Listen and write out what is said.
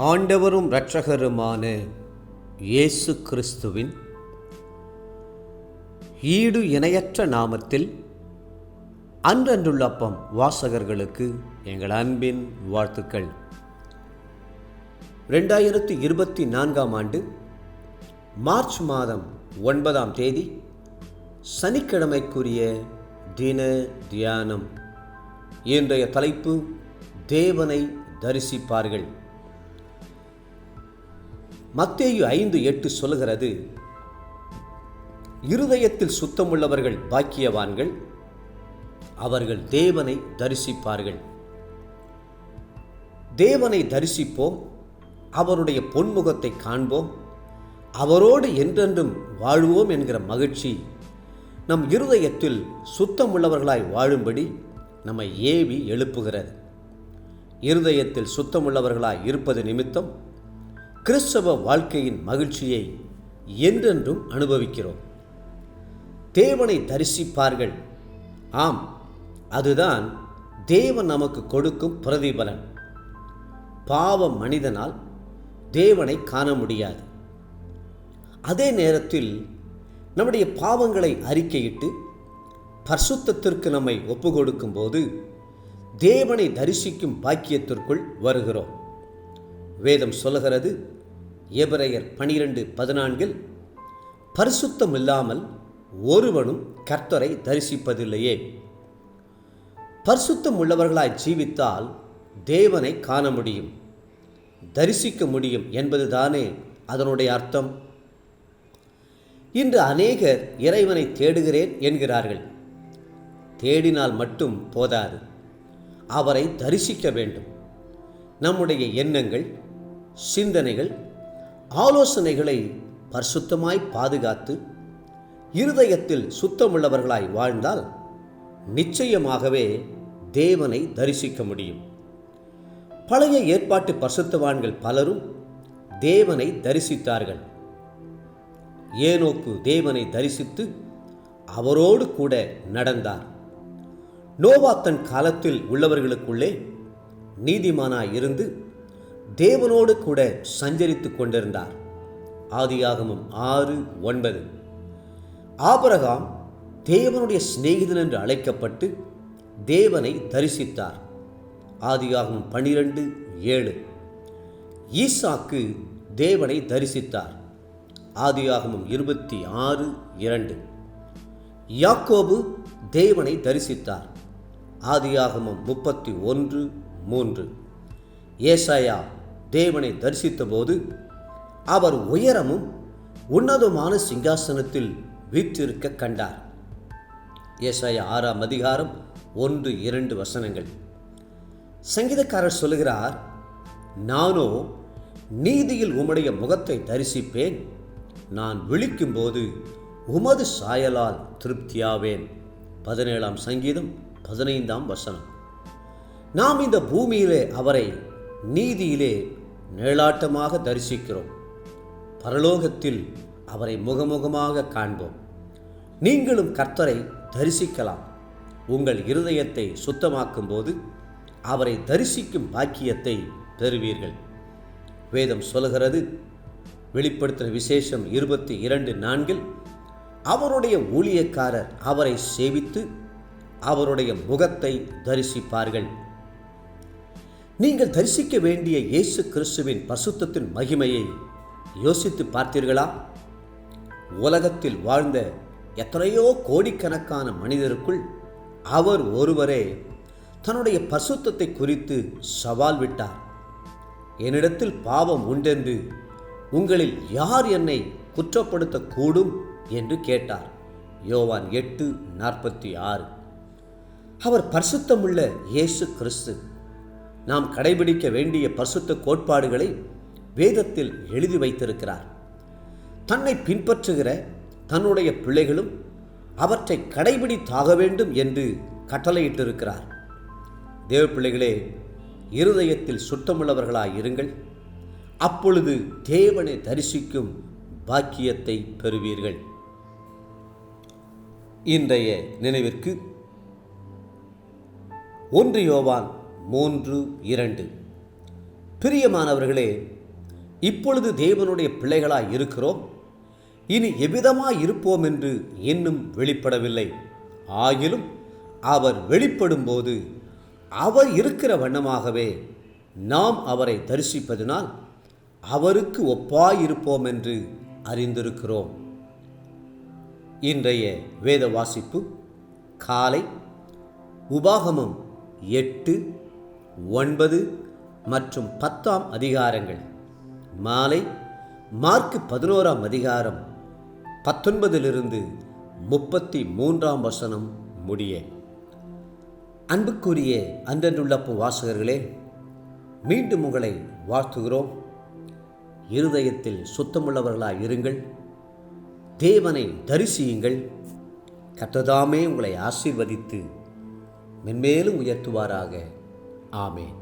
ஆண்டவரும் இரட்சகருமான இயேசு கிறிஸ்துவின் ஈடு இணையற்ற நாமத்தில் அன்றன்றுள்ள அப்பம் வாசகர்களுக்கு எங்கள் அன்பின் வாழ்த்துக்கள். 2024 ஆண்டு மார்ச் மாதம் 9ஆம் தேதி சனிக்கிழமைக்குரிய தின தியானம். இன்றைய தலைப்பு தேவனை தரிசிப்பார்கள். மத்தேயு 5:8 சொல்லுகிறது, இருதயத்தில் சுத்தமுள்ளவர்கள் பாக்கியவான்கள், அவர்கள் தேவனை தரிசிப்பார்கள். தேவனை தரிசிப்போம், அவருடைய பொன்முகத்தை காண்போம், அவரோடு என்றென்றும் வாழ்வோம் என்கிற மகிழ்ச்சி நம் இருதயத்தில் சுத்தமுள்ளவர்களாய் வாழும்படி நம்மை ஏவி எழுப்புகிறது. இருதயத்தில் சுத்தமுள்ளவர்களாய் இருப்பது நிமித்தம் கிறிஸ்தவ வாழ்க்கையின் மகிழ்ச்சியை என்றென்றும் அனுபவிக்கிறோம். தேவனை தரிசிப்பார்கள். ஆம், அதுதான் தேவன் நமக்கு கொடுக்கும் பிரதிபலன். பாவ மனிதனால் தேவனை காண முடியாது. அதே நேரத்தில் நம்முடைய பாவங்களை அறிக்கையிட்டு பரிசுத்தத்திற்கு நம்மை ஒப்புக்கொடுக்கும் போது தேவனை தரிசிக்கும் பாக்கியத்திற்குள் வருகிறோம். வேதம் சொல்லுகிறது, எபிரெயர் 12:14, பரிசுத்தம் இல்லாமல் ஒருவனும் கர்த்தரை தரிசிப்பதில்லையே. பரிசுத்தம் உள்ளவர்களாய் ஜீவித்தால் தேவனை காண முடியும், தரிசிக்க முடியும் என்பதுதானே அதனுடைய அர்த்தம். இன்று அநேகர் இறைவனை தேடுகிறேன் என்கிறார்கள். தேடினால் மட்டும் போதாது, அவரை தரிசிக்க வேண்டும். நம்முடைய எண்ணங்கள், சிந்தனைகள், ஆலோசனைகளை பரிசுத்தமாய் பாதுகாத்து இருதயத்தில் சுத்தமுள்ளவர்களாய் வாழ்ந்தால் நிச்சயமாகவே தேவனை தரிசிக்க முடியும். பழைய ஏற்பாட்டு பரிசுத்தவான்கள் பலரும் தேவனை தரிசித்தார்கள். ஏனோக்கு தேவனை தரிசித்து அவரோடு கூட நடந்தார். நோவா தன் காலத்தில் உள்ளவர்களுக்குள்ளே நீதிமானாய் இருந்து தேவனோடு கூட சஞ்சரித்து கொண்டிருந்தார். ஆதியாகமம் 6:9. ஆபிரகாம் தேவனுடைய சிநேகிதன் என்று அழைக்கப்பட்டு தேவனை தரிசித்தார். ஆதியாகமம் 12:7. ஈசாக்கு தேவனை தரிசித்தார். ஆதியாகமம் 26:2. யாக்கோபு தேவனை தரிசித்தார். ஆதியாகமம் 31:3. ஏசாயா தேவனை தரிசித்த போது அவர் உயரமும் உன்னதமான சிங்காசனத்தில் வீற்றிருக்க கண்டார். ஏசாயா 6:1-2 சங்கீதக்காரர் சொல்லுகிறார், நானோ நீதியில் உம்முடைய முகத்தை தரிசிப்பேன், நான் விழிக்கும்போது உமது சாயலால் திருப்தியாவேன். 17ஆம் சங்கீதம் 15. நாம் இந்த பூமியிலே அவரை நீதியிலே நிழலாட்டமாக தரிசிக்கிறோம். பரலோகத்தில் அவரை முகமுகமாக காண்போம். நீங்களும் கர்த்தரை தரிசிக்கலாம். உங்கள் இருதயத்தை சுத்தமாக்கும் போது அவரை தரிசிக்கும் பாக்கியத்தை பெறுவீர்கள். வேதம் சொல்லுகிறது, வெளிப்படுத்தின விசேஷம் 22:4, அவருடைய ஊழியக்காரர் அவரை சேவித்து அவருடைய முகத்தை தரிசிப்பார்கள். நீங்கள் தரிசிக்க வேண்டிய இயேசு கிறிஸ்துவின் பரிசுத்தத்தின் மகிமையை யோசித்து பார்த்தீர்களா? உலகத்தில் வாழ்ந்த எத்தனையோ கோடிக்கணக்கான மனிதருக்குள் அவர் ஒருவரே தன்னுடைய பரிசுத்தத்தை குறித்து சவால் விட்டார். என்னிடத்தில் பாவம் உண்டென்று உங்களில் யார் என்னை குற்றப்படுத்தக்கூடும் என்று கேட்டார். யோவான் 8:46. அவர் பரிசுத்தமுள்ள இயேசு கிறிஸ்து. நாம் கடைபிடிக்க வேண்டிய பரிசுத்த கோட்பாடுகளை வேதத்தில் எழுதி வைத்திருக்கிறார். தன்னை பின்பற்றுகிற தன்னுடைய பிள்ளைகளும் அவற்றை கடைபிடித்தாக வேண்டும் என்று கட்டளையிட்டிருக்கிறார். தேவ பிள்ளைகளே, இருதயத்தில் சுத்தமுள்ளவர்களாயிருங்கள். அப்பொழுது தேவனை தரிசிக்கும் பாக்கியத்தை பெறுவீர்கள். இன்றைய நினைவிற்கு 1 யோவான் 3:2 பிரியமானவர்களே, இப்பொழுது தேவனுடைய பிள்ளைகளாய் இருக்கிறோம். இனி எவ்விதமாய் இருப்போம் என்று இன்னும் வெளிப்படவில்லை. ஆகிலும் அவர் வெளிப்படும்போது அவர் இருக்கிற வண்ணமாகவே நாம் அவரை தரிசிப்பதினால் அவருக்கு ஒப்பாயிருப்போம் என்று அறிந்திருக்கிறோம். இன்றைய வேத வாசிப்பு காலை உபாகமம் 8, 9 மற்றும் 10 அதிகாரங்கள், மாலை மார்க்கு 11 அதிகாரம் 19 33 வசனம் முடிய. அன்புக்குரிய அன்றன்றுள்ளப்பும் வாசகர்களே, மீண்டும் உங்களை வாழ்த்துகிறோம். இருதயத்தில் சுத்தமுள்ளவர்களாய் இருங்கள். தேவனை தரிசியுங்கள். கர்த்தர் தாமே உங்களை ஆசீர்வதித்து மென்மேலும் உயர்த்துவாராக. ஆமென்.